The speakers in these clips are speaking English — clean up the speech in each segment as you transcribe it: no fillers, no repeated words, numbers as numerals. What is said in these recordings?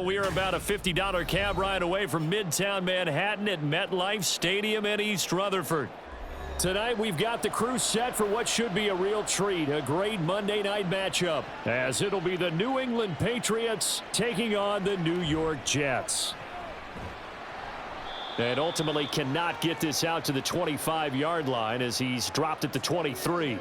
We are about a $50 cab ride away from Midtown Manhattan at MetLife Stadium in East Rutherford. Tonight, we've got the crew set for what should be a real treat, a great Monday night matchup, as it'll be the New England Patriots taking on the New York Jets. And ultimately cannot get this out to the 25-yard line as he's dropped at the 23.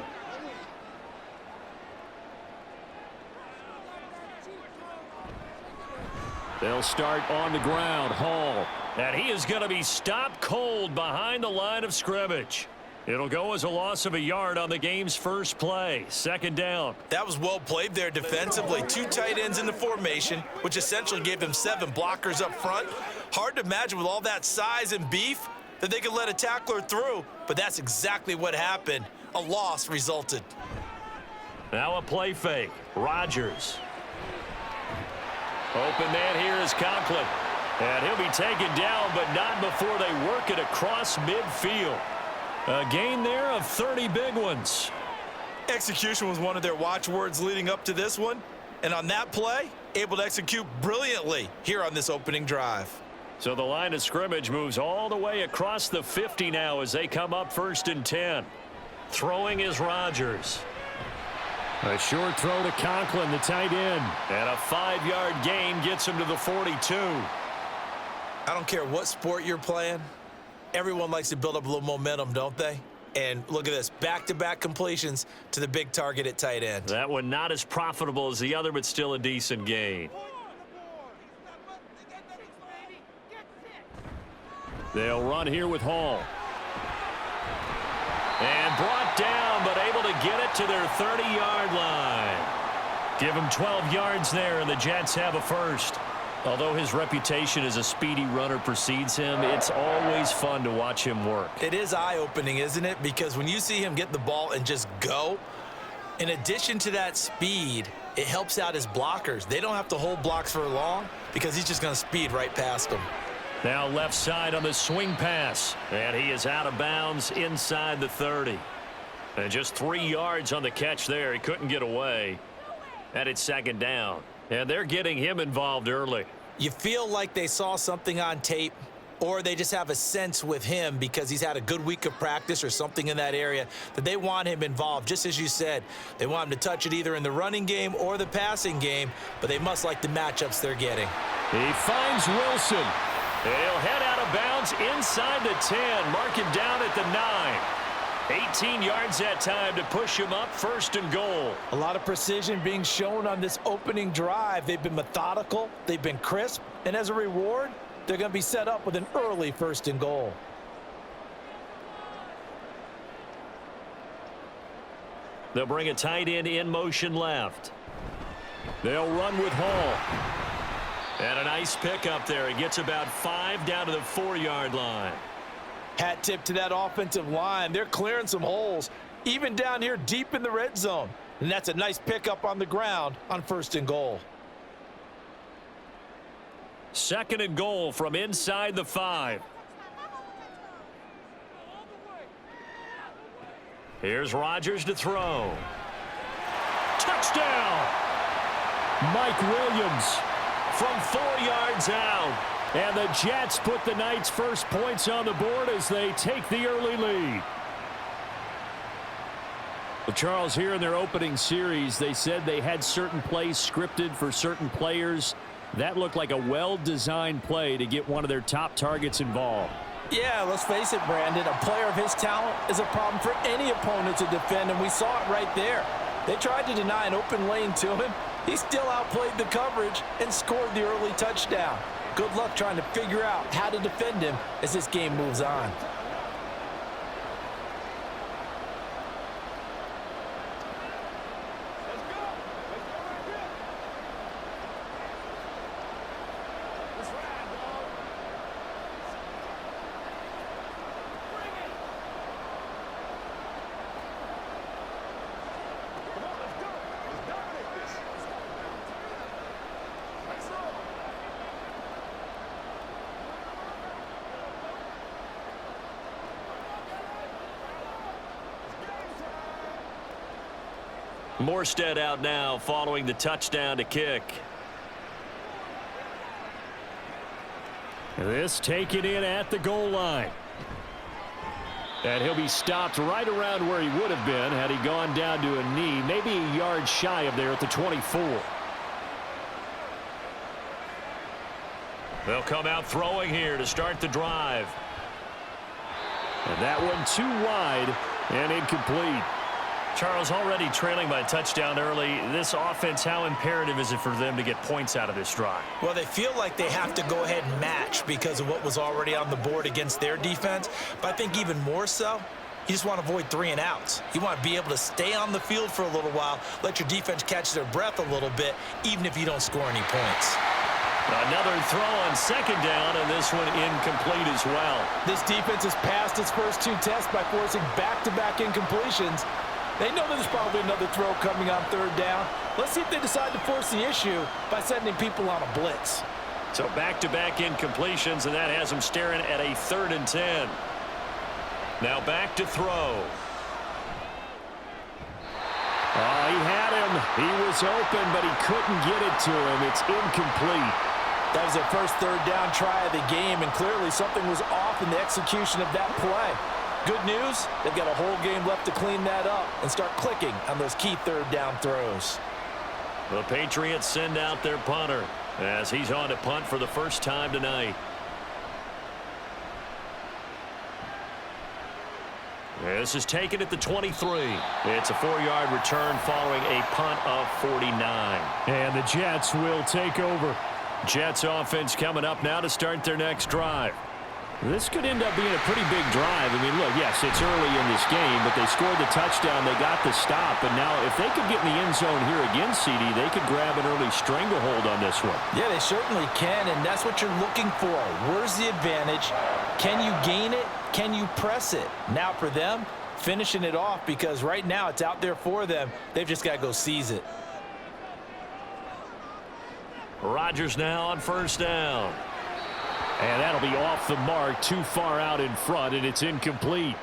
They'll start on the ground. Hall. And he is going to be stopped cold behind the line of scrimmage. It'll go as a loss of a yard on the game's first play. Second down. That was well played there defensively. Two tight ends in the formation, which essentially gave them 7 blockers up front. Hard to imagine with all that size and beef that they could let a tackler through, but that's exactly what happened. A loss resulted. Now a play fake. Rodgers. Open man here is Conklin. And he'll be taken down, but not before they work it across midfield. A gain there of 30 big ones. Execution was one of their watchwords leading up to this one. And on that play, able to execute brilliantly here on this opening drive. So the line of scrimmage moves all the way across the 50 now as they come up 1st and 10. Throwing is Rodgers. A short throw to Conklin, the tight end. And a 5-yard gain gets him to the 42. I don't care what sport you're playing. Everyone likes to build up a little momentum, don't they? And look at this, back-to-back completions to the big target at tight end. That one not as profitable as the other, but still a decent gain. They'll run here with Hall. And brought down, but able to get it to their 30-yard line. Give him 12 yards there, and the Jets have a first. Although his reputation as a speedy runner precedes him, it's always fun to watch him work. It is eye-opening, isn't it? Because when you see him get the ball and just go, in addition to that speed, it helps out his blockers. They don't have to hold blocks for long because he's just going to speed right past them. Now left side on the swing pass. And he is out of bounds inside the 30. And just 3 yards on the catch there. He couldn't get away. And it's second down. And they're getting him involved early. You feel like they saw something on tape, or they just have a sense with him because he's had a good week of practice or something in that area that they want him involved. Just as you said, they want him to touch it either in the running game or the passing game, but they must like the matchups they're getting. He finds Wilson. He'll head out of bounds inside the 10. Mark him down at the 9. 18 yards that time to push him up 1st and goal. A lot of precision being shown on this opening drive. They've been methodical, they've been crisp, and as a reward, they're going to be set up with an early 1st and goal. They'll bring a tight end in motion left. They'll run with Hall. And a nice pickup there. He gets about 5 down to the 4-yard line. Hat tip to that offensive line. They're clearing some holes, even down here deep in the red zone. And that's a nice pickup on the ground on 1st and goal. 2nd and goal from inside the 5. Here's Rodgers to throw. Touchdown! Mike Williams from 4 yards out. And the Jets put the Knights' first points on the board as they take the early lead. Well, Charles, here in their opening series, they said they had certain plays scripted for certain players. That looked like a well-designed play to get one of their top targets involved. Yeah, let's face it, Brandon. A player of his talent is a problem for any opponent to defend, and we saw it right there. They tried to deny an open lane to him. He still outplayed the coverage and scored the early touchdown. Good luck trying to figure out how to defend him as this game moves on. Morstead out now following the touchdown to kick. This taken in at the goal line. And he'll be stopped right around where he would have been had he gone down to a knee, maybe a yard shy of there at the 24. They'll come out throwing here to start the drive. And that one too wide and incomplete. Charles, already trailing by a touchdown early. This offense, how imperative is it for them to get points out of this drive? Well, they feel like they have to go ahead and match because of what was already on the board against their defense. But I think even more so, you just want to avoid 3 and outs. You want to be able to stay on the field for a little while, let your defense catch their breath a little bit, even if you don't score any points. Another throw on second down, and this one incomplete as well. This defense has passed its first 2 tests by forcing back-to-back incompletions. They know there's probably another throw coming on third down. Let's see if they decide to force the issue by sending people on a blitz. So back-to-back incompletions, and that has them staring at a 3rd and 10. Now back to throw. He had him. He was open, but he couldn't get it to him. It's incomplete. That was their first third down try of the game, and clearly something was off in the execution of that play. Good news, they've got a whole game left to clean that up and start clicking on those key third down throws. The Patriots send out their punter as he's on to punt for the first time tonight. This is taken at the 23. It's a 4-yard return following a punt of 49. And the Jets will take over. Jets offense coming up now to start their next drive. This could end up being a pretty big drive. I mean, look, yes, it's early in this game, but they scored the touchdown. They got the stop. And now if they could get in the end zone here again, CD, they could grab an early stranglehold on this one. Yeah, they certainly can, and that's what you're looking for. Where's the advantage? Can you gain it? Can you press it? Now for them, finishing it off, because right now it's out there for them. They've just got to go seize it. Rodgers now on first down. And that'll be off the mark, too far out in front, and it's incomplete.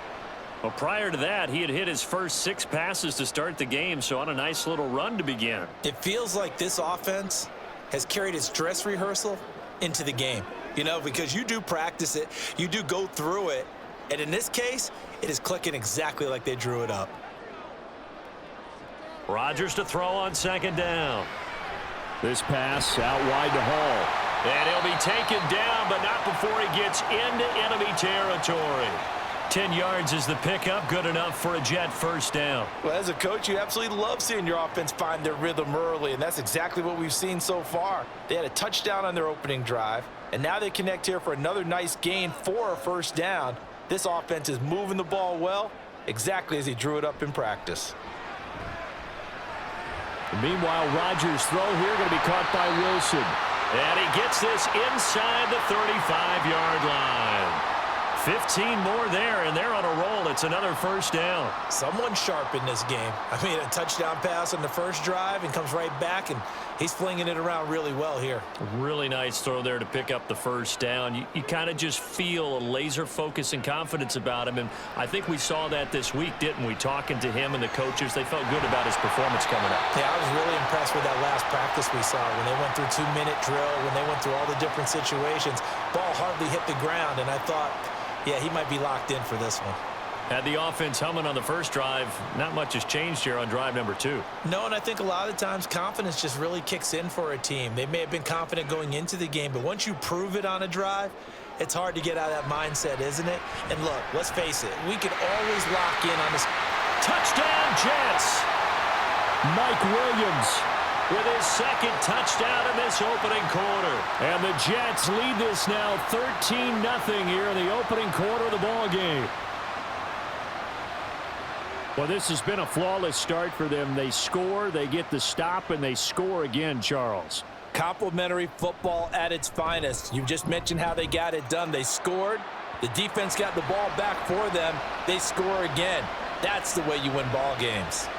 Well, prior to that, he had hit his first 6 passes to start the game, so on a nice little run to begin. It feels like this offense has carried its dress rehearsal into the game. You know, because you do practice it, you do go through it, and in this case, it is clicking exactly like they drew it up. Rodgers to throw on second down. This pass out wide to Hall. And he'll be taken down, but not before he gets into enemy territory. 10 yards is the pickup, good enough for a Jet first down. Well, as a coach, you absolutely love seeing your offense find their rhythm early, and that's exactly what we've seen so far. They had a touchdown on their opening drive, and now they connect here for another nice gain for a first down. This offense is moving the ball well, exactly as he drew it up in practice. Meanwhile, Rodgers' throw here going to be caught by Wilson. And he gets this inside the 35-yard line. 15 more there, and they're on a roll. It's another first down. Someone sharp in this game. I mean, a touchdown pass on the first drive and comes right back, and he's flinging it around really well here. Really nice throw there to pick up the first down. You kind of just feel a laser focus and confidence about him, and I think we saw that this week, didn't we? Talking to him and the coaches, they felt good about his performance coming up. Yeah, I was really impressed with that last practice we saw when they went through 2-minute drill, when they went through all the different situations. Ball hardly hit the ground, and I thought, yeah, he might be locked in for this one. Had the offense humming on the first drive. Not much has changed here on drive number 2. No, and I think a lot of times confidence just really kicks in for a team. They may have been confident going into the game, but once you prove it on a drive, it's hard to get out of that mindset, isn't it? And look, let's face it, we can always lock in on this. Touchdown, Jets! Mike Williams with his second touchdown in this opening quarter. And the Jets lead this now 13-0 here in the opening quarter of the ball game. Well, this has been a flawless start for them. They score, they get the stop, and they score again, Charles. Complimentary football at its finest. You just mentioned how they got it done. They scored. The defense got the ball back for them. They score again. That's the way you win ball games.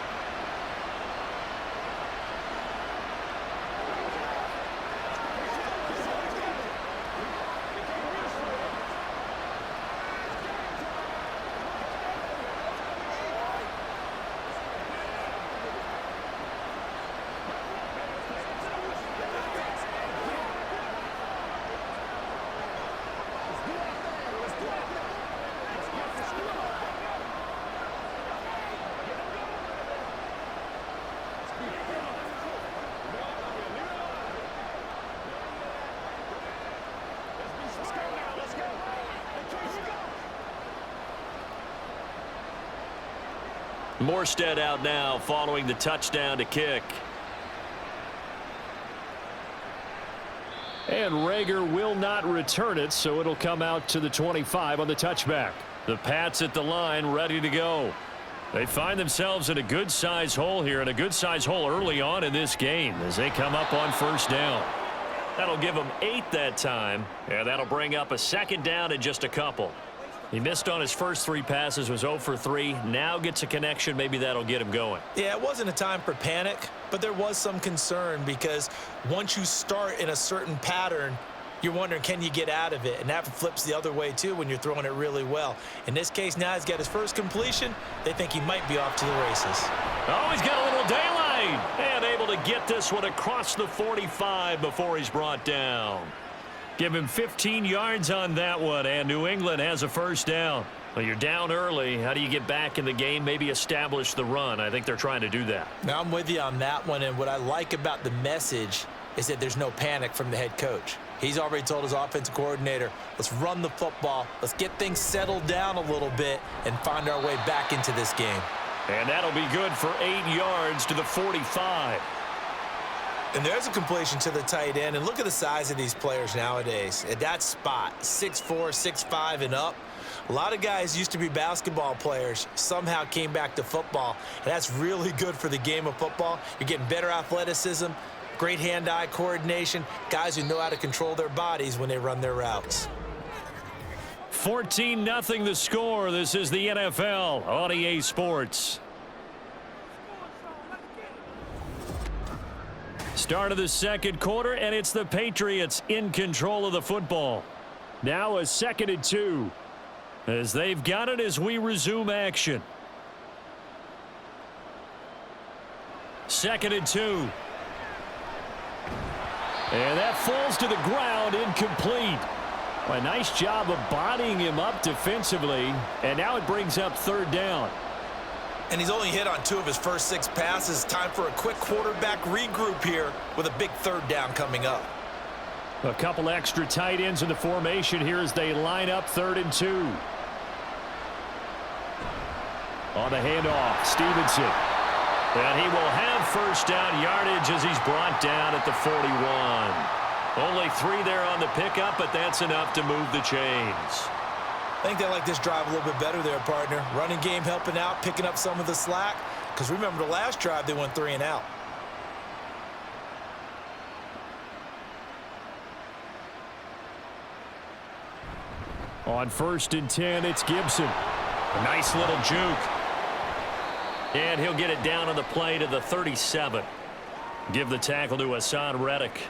Morstead out now following the touchdown to kick. And Rager will not return it, so it'll come out to the 25 on the touchback. The Pats at the line, ready to go. They find themselves in a good-sized hole here, and a good-sized hole early on in this game as they come up on first down. That'll give them 8 that time, and that'll bring up a second down in just a couple. He missed on his first 3 passes, was 0 for 3. Now gets a connection. Maybe that'll get him going. Yeah, it wasn't a time for panic, but there was some concern because once you start in a certain pattern, you're wondering, can you get out of it? And that flips the other way, too, when you're throwing it really well. In this case, now he's got his first completion. They think he might be off to the races. Oh, he's got a little daylight. And able to get this one across the 45 before he's brought down. Give him 15 yards on that one, and New England has a first down. Well, you're down early. How do you get back in the game, maybe establish the run? I think they're trying to do that. Now, I'm with you on that one, and what I like about the message is that there's no panic from the head coach. He's already told his offensive coordinator, let's run the football, let's get things settled down a little bit and find our way back into this game. And that'll be good for 8 yards to the 45. And there's a completion to the tight end. And look at the size of these players nowadays. At that spot, 6'4", 6'5", and up. A lot of guys used to be basketball players, somehow came back to football. And that's really good for the game of football. You're getting better athleticism, great hand-eye coordination, guys who know how to control their bodies when they run their routes. 14-0 the score. This is the NFL on EA Sports. Start of the second quarter, and it's the Patriots in control of the football. Now a 2nd and 2 as they've got it as we resume action. 2nd and 2. And that falls to the ground, incomplete. Well, a nice job of bodying him up defensively, and now it brings up 3rd down. And he's only hit on 2 of his first 6 passes. Time for a quick quarterback regroup here with a big 3rd down coming up. A couple extra tight ends in the formation here as they line up 3rd and 2. On the handoff, Stevenson. And he will have first down yardage as he's brought down at the 41. Only 3 there on the pickup, but that's enough to move the chains. I think they like this drive a little bit better there, partner. Running game helping out, picking up some of the slack. Because remember the last drive, they went 3 and out. On 1st and 10, it's Gibson. A nice little juke. And he'll get it down on the play to the 37. Give the tackle to Hassan Reddick.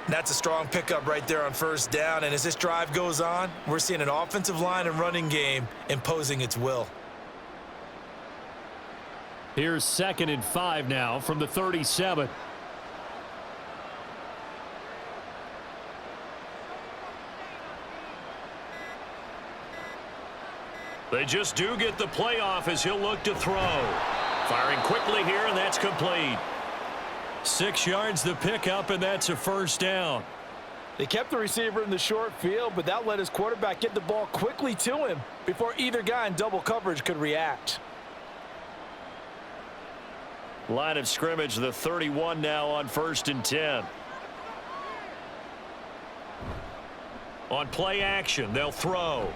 That's a strong pickup right there on 1st down. And as this drive goes on, we're seeing an offensive line and running game imposing its will. Here's 2nd and 5 now from the 37. They just do get the play off as he'll look to throw. Firing quickly here, and that's complete. 6 yards the pickup, and that's a first down. They kept the receiver in the short field, but that let his quarterback get the ball quickly to him before either guy in double coverage could react. Line of scrimmage, the 31 now on 1st and 10. On play action, they'll throw.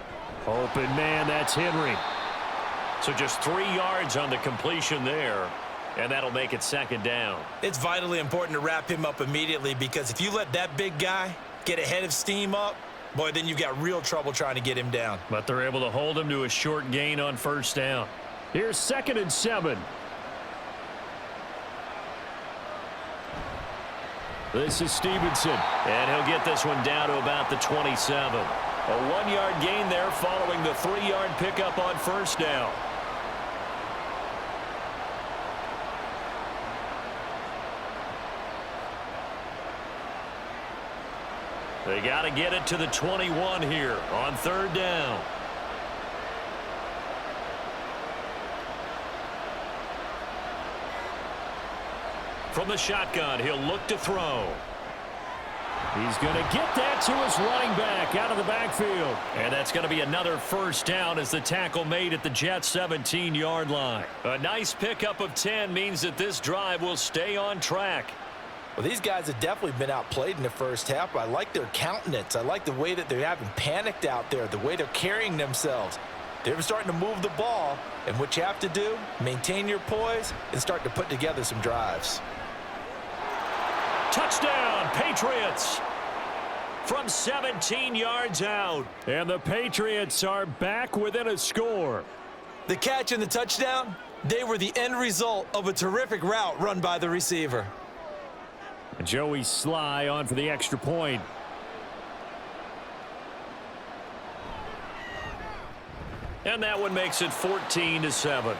Open man, that's Henry. So just 3 yards on the completion there. And that'll make it 2nd down. It's vitally important to wrap him up immediately because if you let that big guy get ahead of steam up, boy, then you've got real trouble trying to get him down. But they're able to hold him to a short gain on 1st down. Here's 2nd and 7. This is Stevenson. And he'll get this one down to about the 27. A 1-yard gain there following the 3-yard pickup on 1st down. They got to get it to the 21 here on 3rd down. From the shotgun, he'll look to throw. He's going to get that to his running back out of the backfield. And that's going to be another first down as the tackle made at the Jets' 17-yard line. A nice pickup of 10 means that this drive will stay on track. Well, these guys have definitely been outplayed in the first half, but I like their countenance. I like the way that they haven't panicked out there, the way they're carrying themselves. They're starting to move the ball, and what you have to do, maintain your poise and start to put together some drives. Touchdown, Patriots! From 17 yards out. And the Patriots are back within a score. The catch and the touchdown, they were the end result of a terrific route run by the receiver. And Joey Sly on for the extra point. And that one makes it 14-7.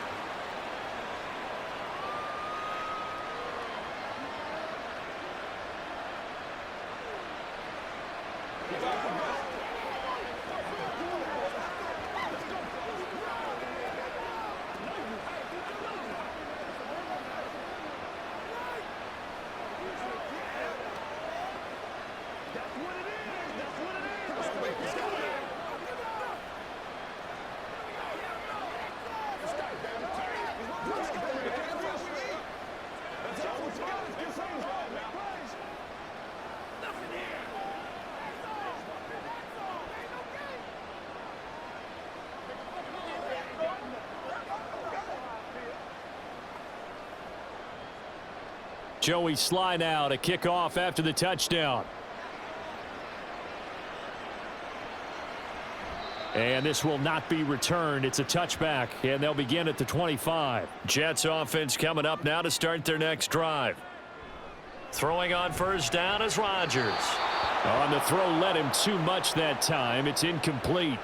Joey Sly now to kick off after the touchdown. And this will not be returned. It's a touchback, and they'll begin at the 25. Jets offense coming up now to start their next drive. Throwing on first down is Rodgers. On the throw, led him too much that time. It's incomplete.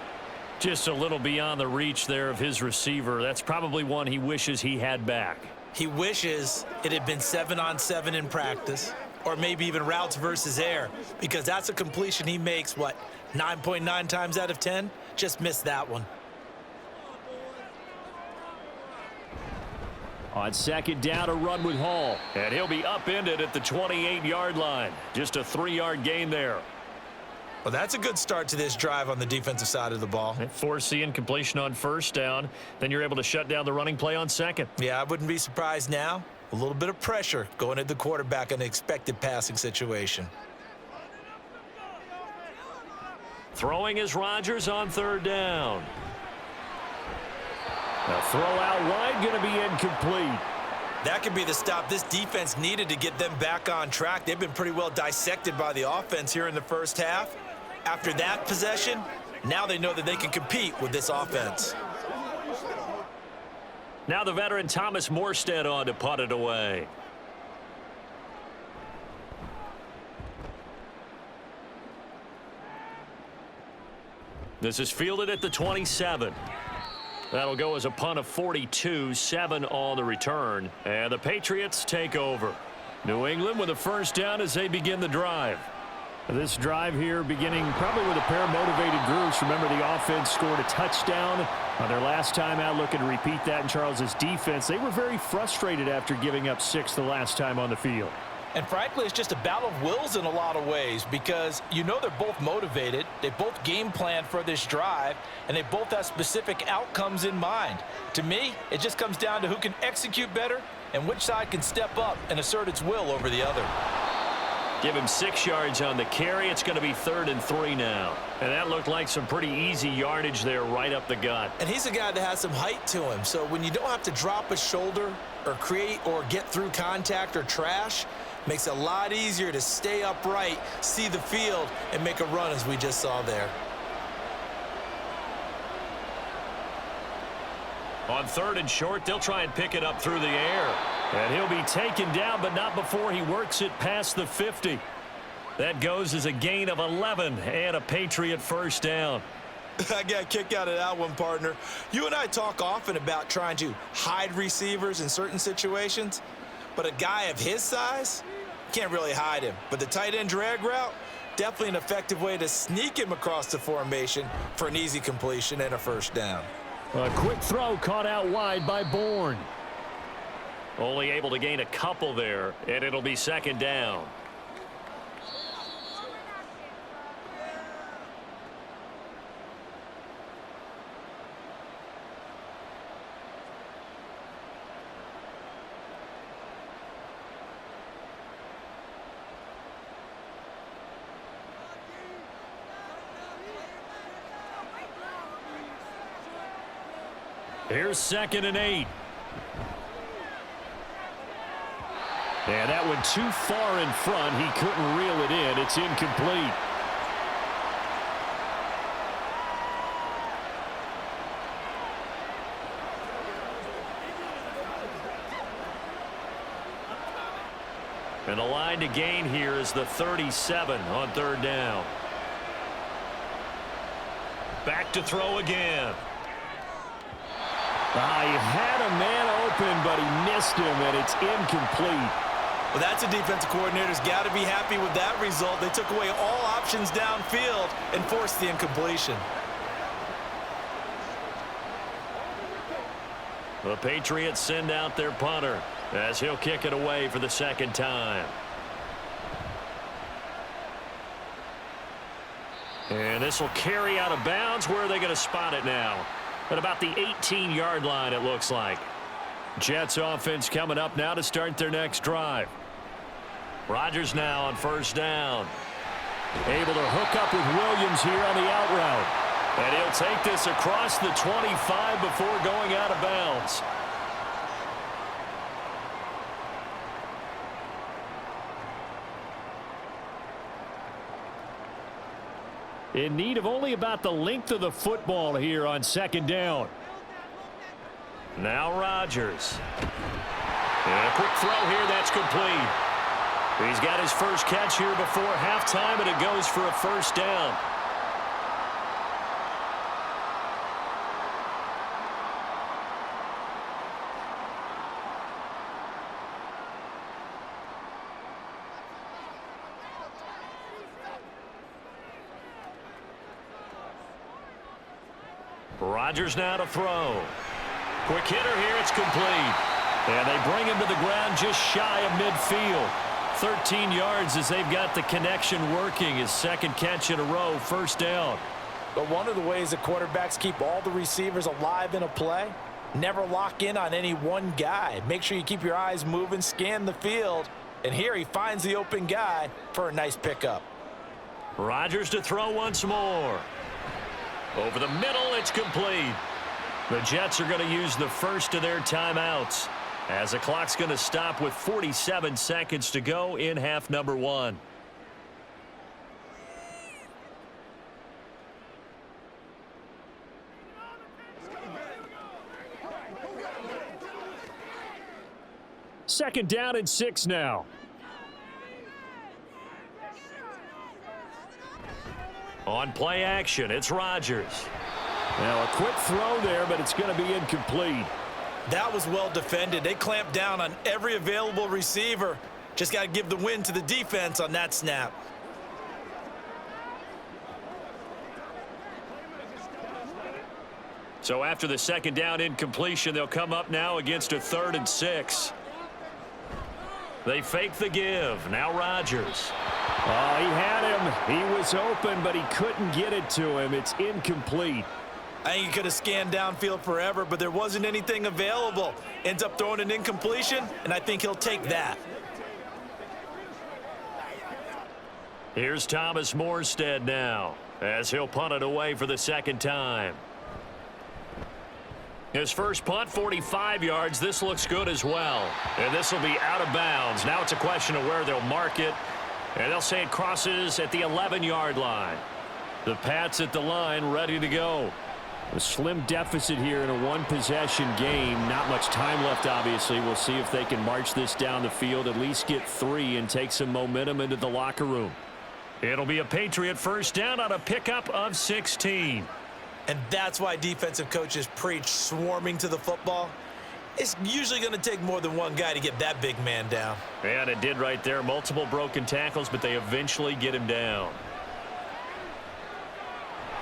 Just a little beyond the reach there of his receiver. That's probably one he wishes he had back. He wishes it had been 7-on-7 in practice, or maybe even routes versus air, because that's a completion he makes, 9.9 times out of 10? Just missed that one. On second down, a run with Hall. And he'll be upended at the 28-yard line. Just a 3-yard gain there. Well, that's a good start to this drive on the defensive side of the ball. Force the incompletion on first down. Then you're able to shut down the running play on second. Yeah, I wouldn't be surprised now. A little bit of pressure going at the quarterback in an expected passing situation. Throwing is Rodgers on third down. A throw out wide, going to be incomplete. That could be the stop this defense needed to get them back on track. They've been pretty well dissected by the offense here in the first half. After that possession, now they know that they can compete with this offense. Now the veteran Thomas Morstead on to punt it away. This is fielded at the 27. That'll go as a punt of 42, 7 on the return. And the Patriots take over. New England with a first down as they begin the drive. This drive here beginning probably with a pair of motivated groups. Remember, the offense scored a touchdown on their last time out, looking to repeat that in Charles's defense. They were very frustrated after giving up 6 the last time on the field. And frankly, it's just a battle of wills in a lot of ways, because you know they're both motivated. They both game plan for this drive, and they both have specific outcomes in mind. To me, it just comes down to who can execute better and which side can step up and assert its will over the other. Give him 6 yards on the carry. It's going to be 3rd and 3 now. And that looked like some pretty easy yardage there right up the gut. And he's a guy that has some height to him. So when you don't have to drop a shoulder or create or get through contact or trash, makes it a lot easier to stay upright, see the field, and make a run as we just saw there. On 3rd and short, they'll try and pick it up through the air. And he'll be taken down, but not before he works it past the 50. That goes as a gain of 11 and a Patriot first down. I got a kick out of that one, partner. You and I talk often about trying to hide receivers in certain situations, but a guy of his size, can't really hide him. But the tight end drag route, definitely an effective way to sneak him across the formation for an easy completion and a first down. A quick throw caught out wide by Bourne. Only able to gain a couple there, and it'll be 2nd down. Here's 2nd and 8. And that one too far in front. He couldn't reel it in. It's incomplete. And the line to gain here is the 37 on 3rd down. Back to throw again. He had a man open, but he missed him, and it's incomplete. Well, that's a defensive coordinator's got to be happy with that result. They took away all options downfield and forced the incompletion. The Patriots send out their punter as he'll kick it away for the 2nd time. And this will carry out of bounds. Where are they going to spot it now? At about the 18-yard line, it looks like. Jets offense coming up now to start their next drive. Rodgers now on 1st down. Able to hook up with Williams here on the out route. And he'll take this across the 25 before going out of bounds. In need of only about the length of the football here on 2nd down. Now Rodgers. And a quick throw here, that's complete. He's got his first catch here before halftime, and it goes for a 1st down. Rodgers now to throw. Quick hitter here, it's complete. And they bring him to the ground just shy of midfield. 13 yards as they've got the connection working. His 2nd catch in a row, 1st down. But one of the ways that quarterbacks keep all the receivers alive in a play, never lock in on any one guy. Make sure you keep your eyes moving, scan the field. And here he finds the open guy for a nice pickup. Rodgers to throw once more. Over the middle, it's complete. The Jets are going to use the first of their timeouts as the clock's going to stop with 47 seconds to go in half number 1. Second down and 6 now. On play action, it's Rodgers. Now a quick throw there, but it's going to be incomplete. That was well defended. They clamped down on every available receiver. Just got to give the win to the defense on that snap. So after the 2nd down incompletion, they'll come up now against a 3rd and 6. They fake the give. Now Rodgers. Oh, he had him. He was open, but he couldn't get it to him. It's incomplete. I think he could have scanned downfield forever, but there wasn't anything available. Ends up throwing an incompletion, and I think he'll take that. Here's Thomas Morstead now as he'll punt it away for the 2nd time. His first punt, 45 yards. This looks good as well. And this will be out of bounds. Now it's a question of where they'll mark it. And they'll say it crosses at the 11-yard line. The Pats at the line ready to go. A slim deficit here in a one-possession game. Not much time left, obviously. We'll see if they can march this down the field, at least get 3 and take some momentum into the locker room. It'll be a Patriot 1st down on a pickup of 16. And that's why defensive coaches preach swarming to the football. It's usually going to take more than one guy to get that big man down. And it did right there. Multiple broken tackles, but they eventually get him down.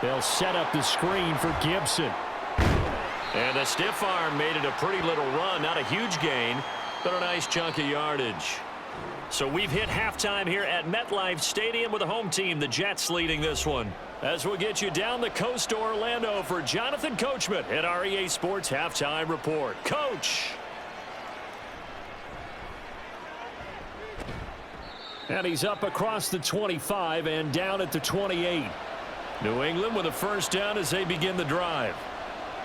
They'll set up the screen for Gibson. And the stiff arm made it a pretty little run. Not a huge gain, but a nice chunk of yardage. So we've hit halftime here at MetLife Stadium with the home team, the Jets, leading this one. As we'll get you down the coast to Orlando for Jonathan Coachman at our EA Sports Halftime Report. Coach! And he's up across the 25 and down at the 28. New England with a 1st down as they begin the drive.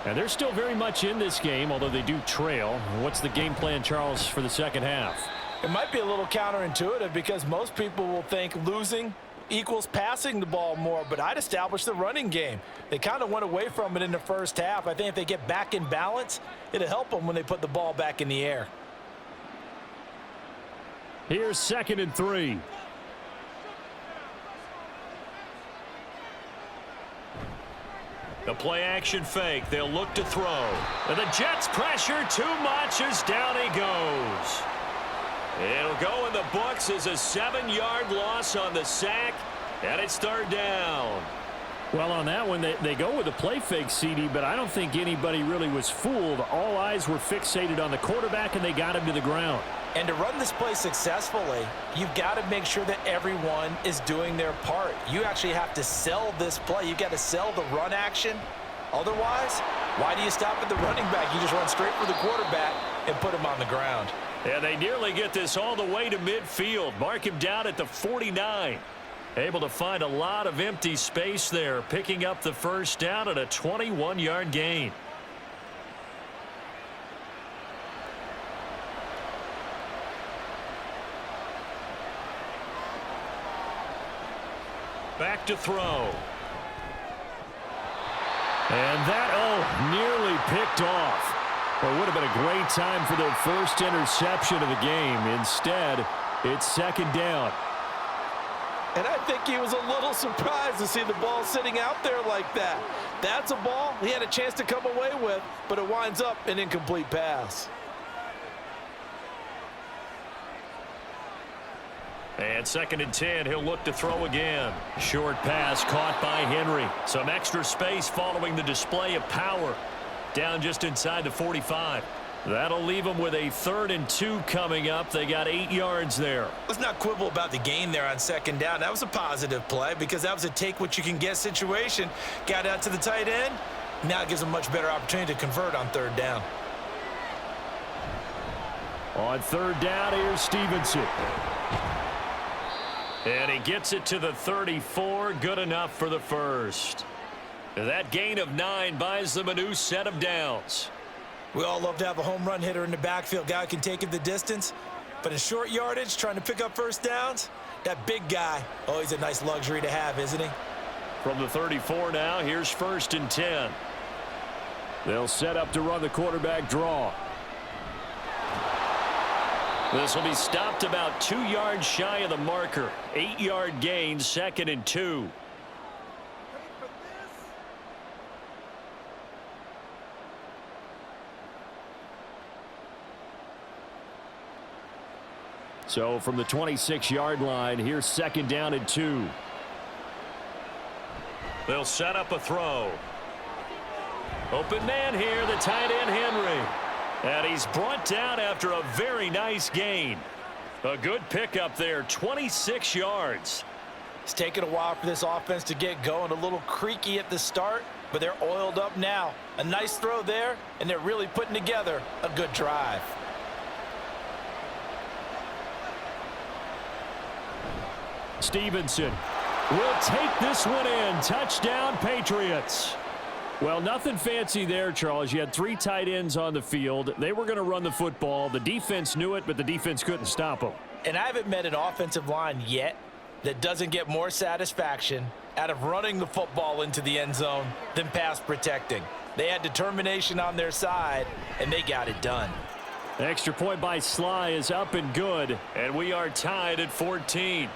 And they're still very much in this game, although they do trail. What's the game plan, Charles, for the second half? It might be a little counterintuitive because most people will think losing equals passing the ball more, but I'd establish the running game. They kind of went away from it in the first half. I think if they get back in balance, it'll help them when they put the ball back in the air. Here's 2nd and 3. The play action fake. They'll look to throw. And the Jets pressure too much as down he goes. It'll go in the books as a 7-yard loss on the sack, and it's 3rd down. Well, on that one, they go with a play fake, CD, but I don't think anybody really was fooled. All eyes were fixated on the quarterback, and they got him to the ground. And to run this play successfully, you've got to make sure that everyone is doing their part. You actually have to sell this play. You've got to sell the run action. Otherwise, why do you stop at the running back? You just run straight for the quarterback and put him on the ground. And they nearly get this all the way to midfield. Mark him down at the 49. Able to find a lot of empty space there, picking up the 1st down at a 21-yard gain. Back to throw. And that, nearly picked off. Well, it would have been a great time for their first interception of the game. Instead, it's 2nd down. And I think he was a little surprised to see the ball sitting out there like that. That's a ball he had a chance to come away with, but it winds up an incomplete pass. And 2nd and 10, he'll look to throw again. Short pass caught by Henry. Some extra space following the display of power. Down just inside the 45. That'll leave them with a 3rd and 2 coming up. They got 8 yards there. Let's not quibble about the gain there on 2nd down. That was a positive play because that was a take-what-you-can-get situation. Got out to the tight end. Now it gives them a much better opportunity to convert on 3rd down. On 3rd down, here's Stevenson. And he gets it to the 34. Good enough for the 1st. That gain of 9 buys them a new set of downs. We all love to have a home run hitter in the backfield. Guy who can take it the distance. But in short yardage, trying to pick up 1st downs, that big guy, he's a nice luxury to have, isn't he? From the 34 now, here's 1st and 10. They'll set up to run the quarterback draw. This will be stopped about 2 yards shy of the marker. 8-yard gain, 2nd and 2. So from the 26-yard line, here's 2nd down and 2. They'll set up a throw. Open man here, the tight end Henry. And he's brought down after a very nice gain. A good pickup there, 26 yards. It's taken a while for this offense to get going. A little creaky at the start, but they're oiled up now. A nice throw there, and they're really putting together a good drive. Stevenson will take this one in. Touchdown, Patriots. Well, nothing fancy there, Charles. You had 3 tight ends on the field. They were going to run the football. The defense knew it, but the defense couldn't stop them. And I haven't met an offensive line yet that doesn't get more satisfaction out of running the football into the end zone than pass protecting. They had determination on their side, and they got it done. The extra point by Sly is up and good, and we are tied at 14.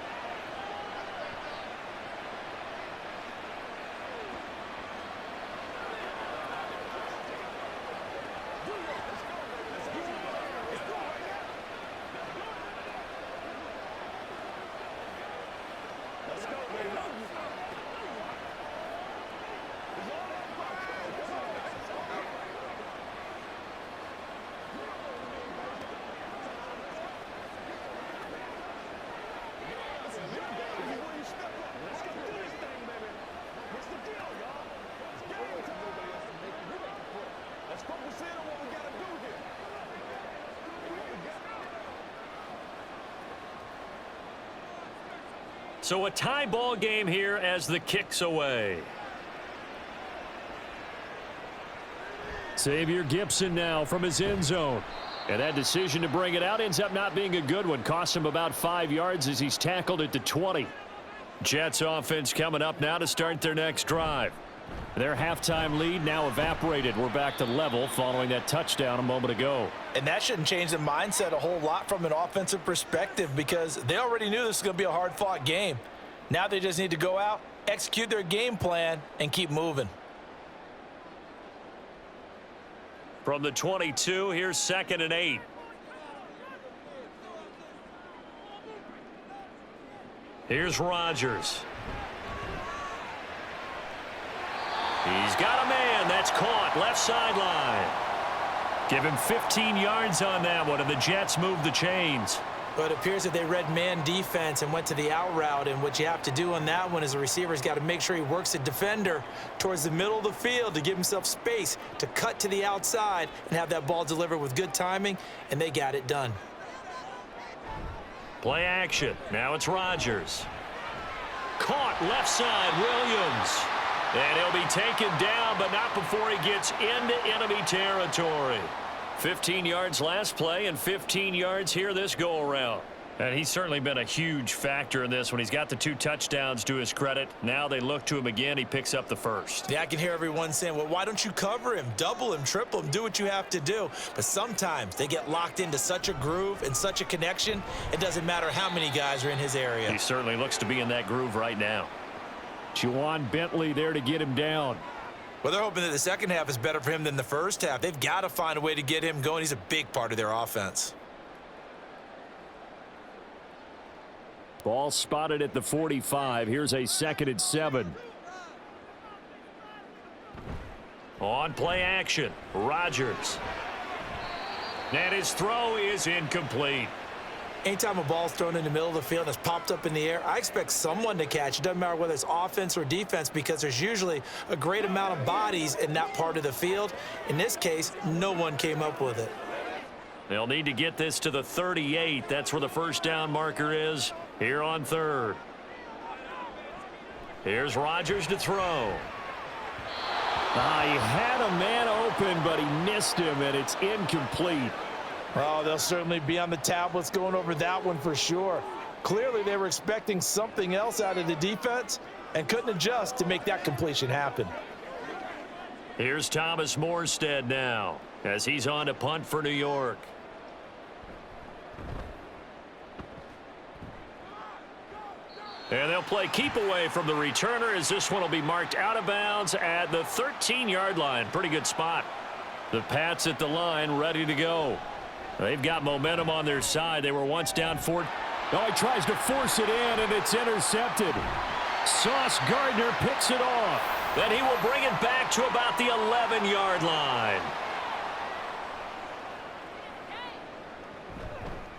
So a tie ball game here as the kick's away. Xavier Gipson now from his end zone. And that decision to bring it out ends up not being a good one. Cost him about 5 yards as he's tackled it to 20. Jets offense coming up now to start their next drive. Their halftime lead now evaporated. We're back to level following that touchdown a moment ago. And that shouldn't change the mindset a whole lot from an offensive perspective because they already knew this was going to be a hard-fought game. Now they just need to go out, execute their game plan, and keep moving. From the 22, here's 2nd and 8. Here's Rodgers. He's got a man. That's caught. Left sideline. Give him 15 yards on that one, and the Jets move the chains. But it appears that they read man defense and went to the out route, and what you have to do on that one is the receiver's got to make sure he works the defender towards the middle of the field to give himself space to cut to the outside and have that ball delivered with good timing, and they got it done. Play action. Now it's Rodgers. Caught left side, Williams. And he'll be taken down, but not before he gets into enemy territory. 15 yards last play and 15 yards here this go-around. And he's certainly been a huge factor in this when he's got the 2 touchdowns to his credit. Now they look to him again. He picks up the first. Yeah, I can hear everyone saying, well, why don't you cover him, double him, triple him, do what you have to do. But sometimes they get locked into such a groove and such a connection, it doesn't matter how many guys are in his area. He certainly looks to be in that groove right now. Juwan Bentley there to get him down. Well, they're hoping that the second half is better for him than the first half. They've got to find a way to get him going. He's a big part of their offense. Ball spotted at the 45. Here's a 2nd and 7. On play action, Rodgers. And his throw is incomplete. Anytime a ball's thrown in the middle of the field and it's popped up in the air, I expect someone to catch. It doesn't matter whether it's offense or defense because there's usually a great amount of bodies in that part of the field. In this case, no one came up with it. They'll need to get this to the 38. That's where the first down marker is here on 3rd. Here's Rodgers to throw. He had a man open, but he missed him, and it's incomplete. Oh, they'll certainly be on the tablets going over that one for sure. Clearly, they were expecting something else out of the defense and couldn't adjust to make that completion happen. Here's Thomas Morstead now as he's on to punt for New York. And they'll play keep away from the returner as this one will be marked out of bounds at the 13-yard line. Pretty good spot. The Pats at the line ready to go. They've got momentum on their side. They were once down 4. Oh, he tries to force it in, and it's intercepted. Sauce Gardner picks it off. Then he will bring it back to about the 11-yard line.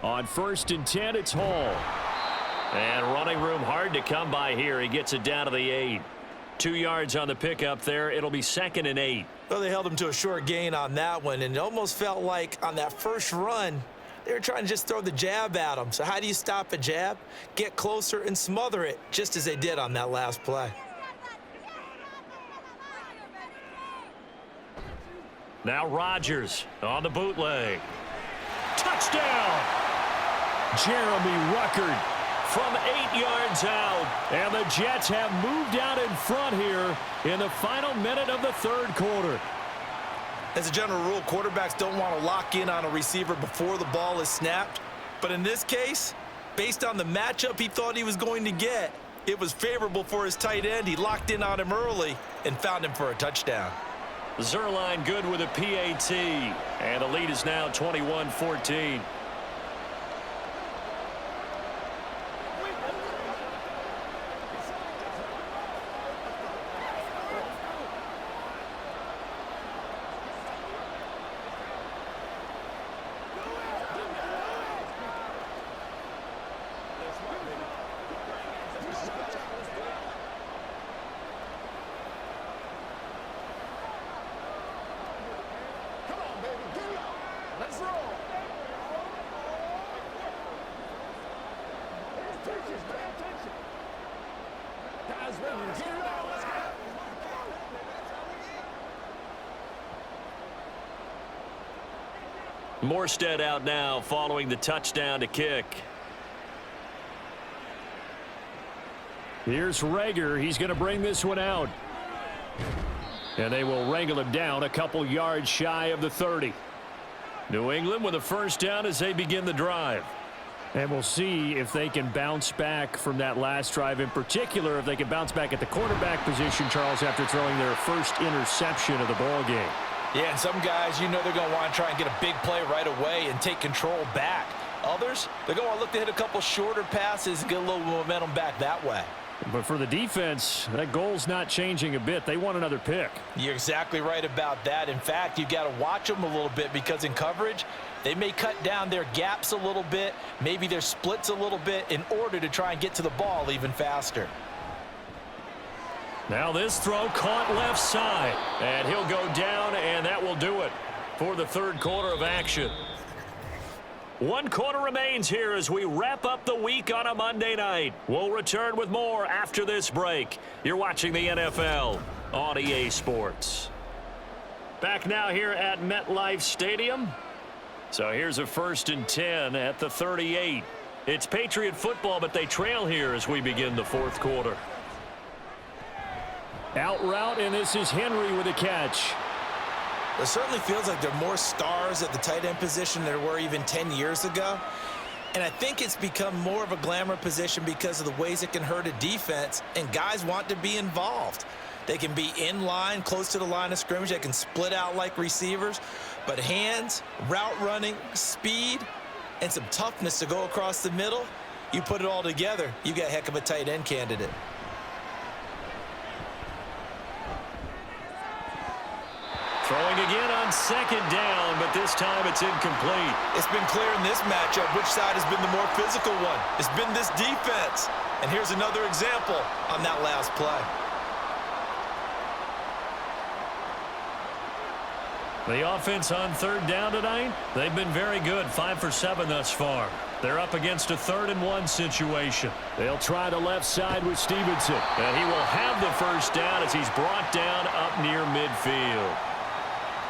On 1st and 10, it's Hall. And running room hard to come by here. He gets it down to the 8. 2 yards on the pickup there. It'll be 2nd and 8. Well, they held him to a short gain on that one, and it almost felt like on that first run, they were trying to just throw the jab at him. So how do you stop a jab? Get closer and smother it, just as they did on that last play. Now Rodgers on the bootleg. Touchdown! Jeremy Ruckert from 8 yards out. And the Jets have moved out in front here in the final minute of the 3rd quarter. As a general rule, quarterbacks don't want to lock in on a receiver before the ball is snapped. But in this case, based on the matchup he thought he was going to get, it was favorable for his tight end. He locked in on him early and found him for a touchdown. Zerline good with a PAT. And the lead is now 21-14. Morstead out now following the touchdown to kick. Here's Rager. He's going to bring this one out. And they will wrangle him down a couple yards shy of the 30. New England with a first down as they begin the drive. And we'll see if they can bounce back from that last drive, in particular if they can bounce back at the quarterback position, Charles, after throwing their first interception of the ball game. Yeah, and some guys, you know they're going to want to try and get a big play right away and take control back. Others, they're going to want to look to hit a couple shorter passes and get a little momentum back that way. But for the defense, that goal's not changing a bit. They want another pick. You're exactly right about that. In fact, you've got to watch them a little bit because in coverage, they may cut down their gaps a little bit, maybe their splits a little bit in order to try and get to the ball even faster. Now this throw caught left side, and he'll go down, and that will do it for the third quarter of action. One quarter remains here as we wrap up the week on a Monday night. We'll return with more after this break. You're watching the NFL on EA Sports. Back now here at MetLife Stadium. So here's a 1st and 10 at the 38. It's Patriot football, but they trail here as we begin the fourth quarter. Out route, and this is Henry with a catch. It certainly feels like there are more stars at the tight end position than there were even 10 years ago. And I think it's become more of a glamour position because of the ways it can hurt a defense, and guys want to be involved. They can be in line, close to the line of scrimmage. They can split out like receivers. But hands, route running, speed, and some toughness to go across the middle, you put it all together, you got a heck of a tight end candidate. Throwing again on 2nd down, but this time it's incomplete. It's been clear in this matchup which side has been the more physical one. It's been this defense. And here's another example on that last play. The offense on 3rd down tonight, they've been very good, 5 for 7 thus far. They're up against a 3rd and 1 situation. They'll try the left side with Stevenson, and he will have the first down as he's brought down up near midfield.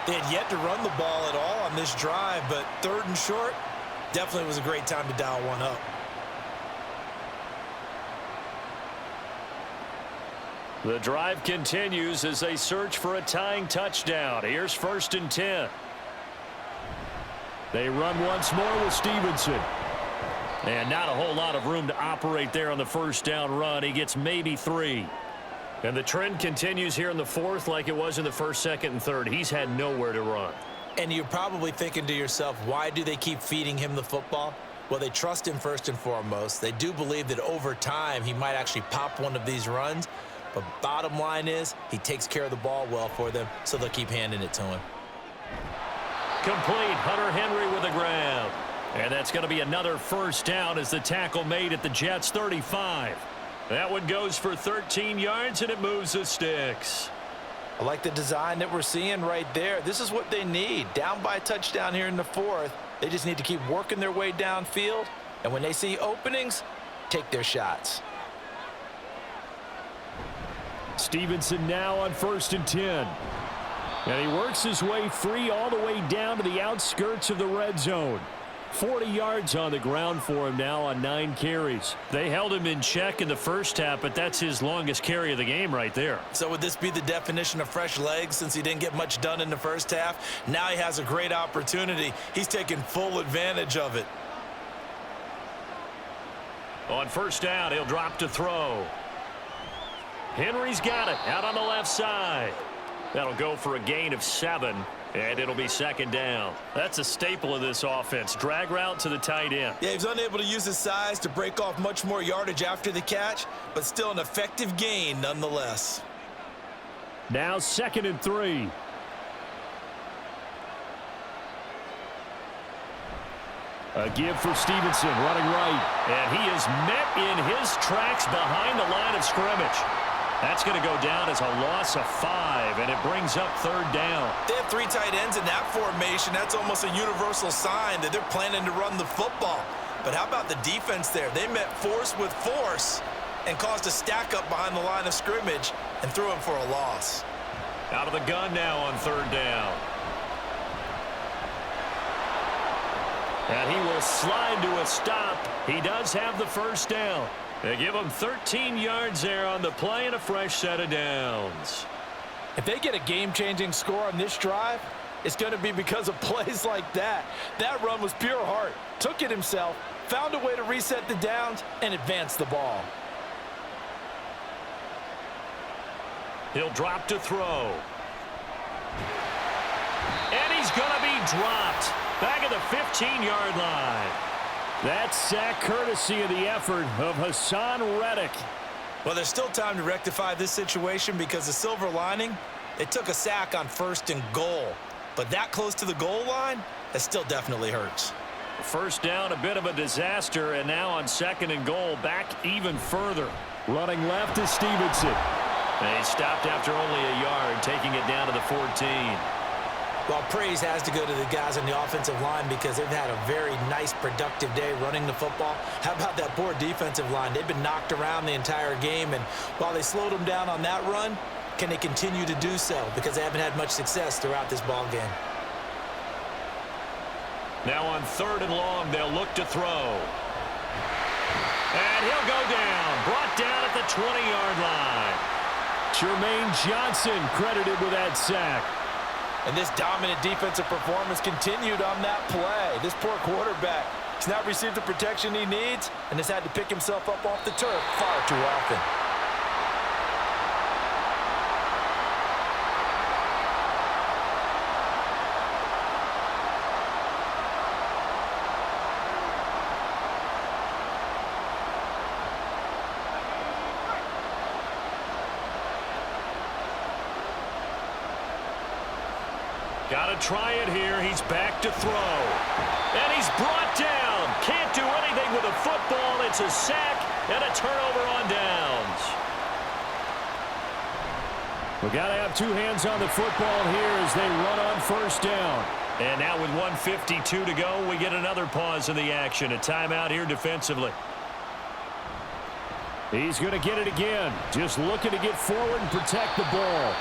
They had yet to run the ball at all on this drive, but 3rd and short definitely was a great time to dial one up. The drive continues as they search for a tying touchdown. Here's 1st and 10. They run once more with Stevenson. And not a whole lot of room to operate there on the first down run. He gets maybe 3. And the trend continues here in the 4th like it was in the 1st, 2nd, and 3rd. He's had nowhere to run. And you're probably thinking to yourself, why do they keep feeding him the football? Well, they trust him first and foremost. They do believe that over time he might actually pop one of these runs. But bottom line is he takes care of the ball well for them, so they'll keep handing it to him. Complete. Hunter Henry with a grab. And that's going to be another first down as the tackle made at the Jets' 35. That one goes for 13 yards, and it moves the sticks. I like the design that we're seeing right there. This is what they need. Down by a touchdown here in the 4th. They just need to keep working their way downfield. And when they see openings, take their shots. Stevenson now on 1st and 10. And he works his way free all the way down to the outskirts of the red zone. 40 yards on the ground for him now on 9 carries. They held him in check in the first half, but that's his longest carry of the game right there. So would this be the definition of fresh legs since he didn't get much done in the first half? Now he has a great opportunity. He's taking full advantage of it. On first down, he'll drop to throw. Henry's got it out on the left side. That'll go for a gain of 7. And it'll be 2nd down. That's a staple of this offense. Drag route to the tight end. Yeah, he was unable to use his size to break off much more yardage after the catch, but still an effective gain nonetheless. Now 2nd and 3. A give for Stevenson running right. And he is met in his tracks behind the line of scrimmage. That's going to go down as a loss of 5, and it brings up 3rd down. They have 3 tight ends in that formation. That's almost a universal sign that they're planning to run the football. But how about the defense there? They met force with force and caused a stack up behind the line of scrimmage and threw him for a loss. Out of the gun now on 3rd down. And he will slide to a stop. He does have the first down. They give him 13 yards there on the play and a fresh set of downs. If they get a game-changing score on this drive, it's going to be because of plays like that. That run was pure heart. Took it himself, found a way to reset the downs, and advance the ball. He'll drop to throw. And he's going to be dropped. Back at the 15-yard line. That sack courtesy of the effort of Hassan Reddick. Well, there's still time to rectify this situation because the silver lining, they took a sack on 1st and goal. But that close to the goal line, that still definitely hurts. First down, a bit of a disaster, and now on 2nd and goal, back even further. Running left is Stevenson. And he stopped after only a yard, taking it down to the 14. Well, praise has to go to the guys on the offensive line because they've had a very nice, productive day running the football. How about that poor defensive line? They've been knocked around the entire game, and while they slowed them down on that run, can they continue to do so? Because they haven't had much success throughout this ball game. Now on 3rd and long, they'll look to throw. And he'll go down, brought down at the 20-yard line. Jermaine Johnson credited with that sack. And this dominant defensive performance continued on that play. This poor quarterback has not received the protection he needs and has had to pick himself up off the turf far too often. Got to try it here. He's back to throw. And he's brought down. Can't do anything with a football. It's a sack and a turnover on downs. We got to have two hands on the football here as they run on 1st down. And now with 1:52 to go, we get another pause in the action. A timeout here defensively. He's going to get it again. Just looking to get forward and protect the ball.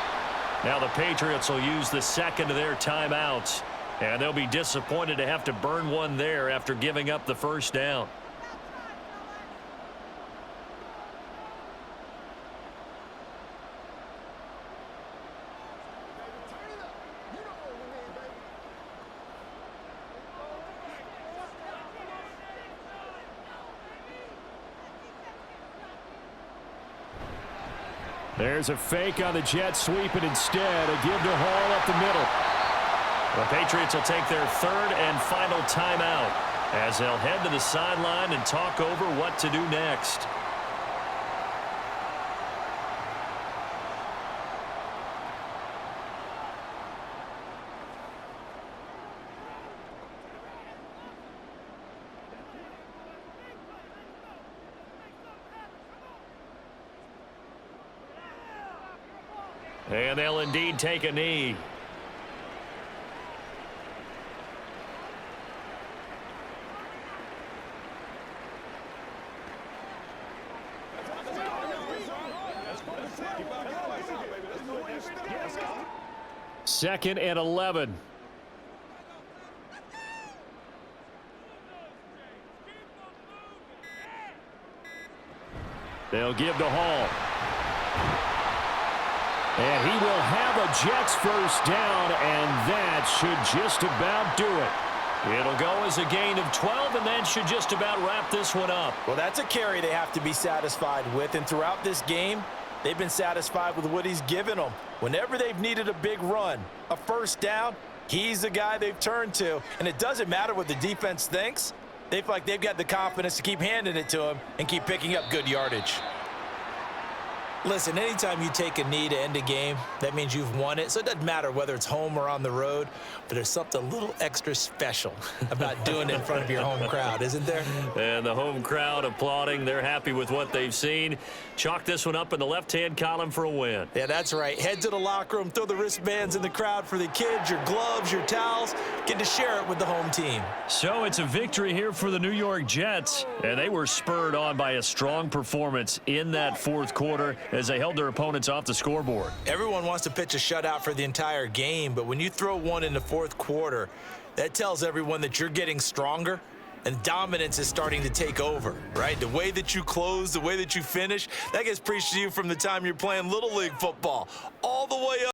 Now the Patriots will use the second of their timeouts, and they'll be disappointed to have to burn one there after giving up the first down. There's a fake on the jet sweep, and instead a give to Hall up the middle. The Patriots will take their 3rd and final timeout as they'll head to the sideline and talk over what to do next. And they'll indeed take a knee. Second and 11. They'll give to Hall. And he will have a Jets first down, and that should just about do it. It'll go as a gain of 12, and that should just about wrap this one up. Well, that's a carry they have to be satisfied with, and throughout this game, they've been satisfied with what he's given them. Whenever they've needed a big run, a first down, he's the guy they've turned to. And it doesn't matter what the defense thinks. They feel like they've got the confidence to keep handing it to him and keep picking up good yardage. Listen, anytime you take a knee to end a game, that means you've won it. So it doesn't matter whether it's home or on the road, but there's something a little extra special about doing it in front of your home crowd, isn't there? And the home crowd applauding. They're happy with what they've seen. Chalk this one up in the left-hand column for a win. Yeah, that's right. Head to the locker room, throw the wristbands in the crowd for the kids, your gloves, your towels. Get to share it with the home team. So it's a victory here for the New York Jets, and they were spurred on by a strong performance in that fourth quarter. as they held their opponents off the scoreboard. Everyone wants to pitch a shutout for the entire game, but when you throw one in the fourth quarter, that tells everyone that you're getting stronger and dominance is starting to take over, right? The way that you close, the way that you finish, that gets preached to you from the time you're playing Little League football all the way up.